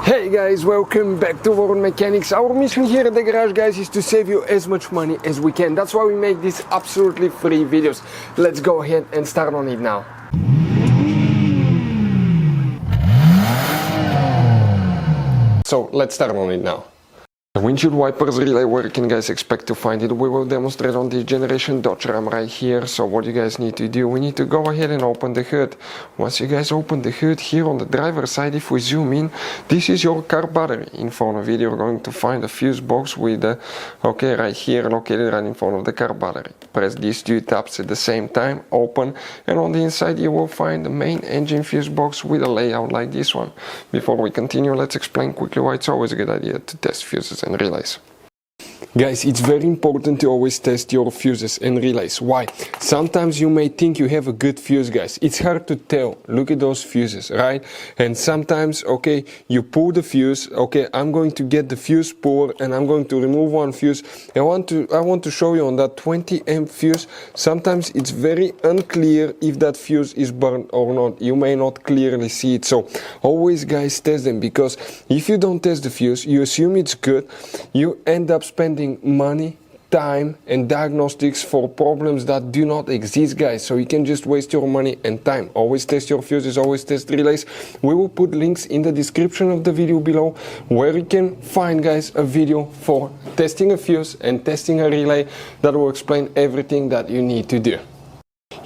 Hey guys, welcome back to World Mechanics. Our mission here at the garage, guys, is to save you as much money as we can. That's why we make these absolutely free videos. Let's go ahead and start on it now. So let's start on it now. The windshield wipers relay, where you can guys expect to find it, we will demonstrate on this generation Dodge Ram right here. So what you guys need to do, we need to go ahead and open the hood. Once you guys open the hood, here on the driver's side, if we zoom in, this is your car battery. In front of it, you're going to find a fuse box with the, right here, located right in front of the car battery. Press these two tabs at the same time, open, and on the inside you will find the main engine fuse box with a layout like this one. Before we continue, let's explain quickly why it's always a good idea to test fuses and relays. Guys, it's very important to always test your fuses and relays. Why? Sometimes you may think you have a good fuse, guys. It's hard to tell. Look at those fuses, right? And sometimes, you pull the fuse. I'm going to get the fuse puller and I'm going to remove one fuse. I want to show you on that 20 amp fuse. Sometimes it's very unclear if that fuse is burned or not. You may not clearly see it. So always, guys, test them, because if you don't test the fuse, you assume it's good. You end up spending money, time and diagnostics for problems that do not exist, guys. So you can just waste your money and time. Always test your fuses, always test relays. We will put links in the description of the video below where you can find, guys, a video for testing a fuse and testing a relay that will explain everything that you need to do.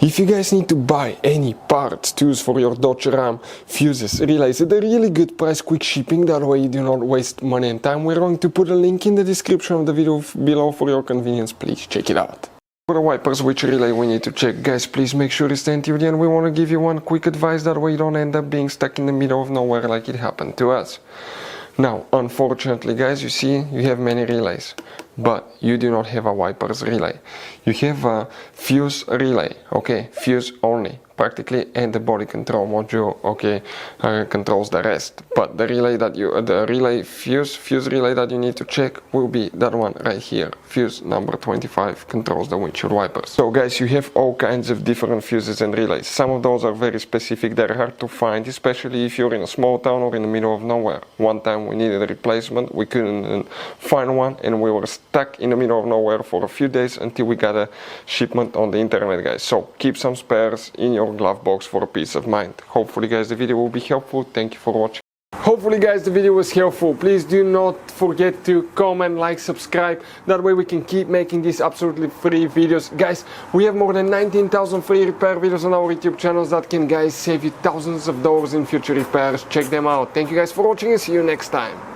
If you guys need to buy any parts, tools for your Dodge Ram, fuses, relays at a really good price, quick shipping, that way you do not waste money and time, we're going to put a link in the description of the video below for your convenience. Please check it out. For the wipers, which relay we need to check, guys, please make sure you stay until the end. We want to give you one quick advice, that way you don't end up being stuck in the middle of nowhere like it happened to us. Now, unfortunately, guys, you see, you have many relays, but you do not have a wipers relay. You have a fuse relay, fuse only, practically, and the body control module, controls the rest. But the relay that fuse relay that you need to check will be that one right here. Fuse number 25 controls the windshield wipers. So, guys, you have all kinds of different fuses and relays. Some of those are very specific, they're hard to find, especially if you're in a small town or in the middle of nowhere. One time we needed a replacement, we couldn't find one, and we were stuck in the middle of nowhere for a few days until we got a shipment on the internet, guys. So keep some spares in your glove box for a peace of mind. Hopefully, guys, the video will be helpful. Thank you for watching. Hopefully, guys, the video was helpful. Please do not forget to comment, like, subscribe. That way we can keep making these absolutely free videos. Guys, we have more than 19,000 free repair videos on our YouTube channels that can, guys, save you thousands of dollars in future repairs. Check them out. Thank you guys for watching and see you next time.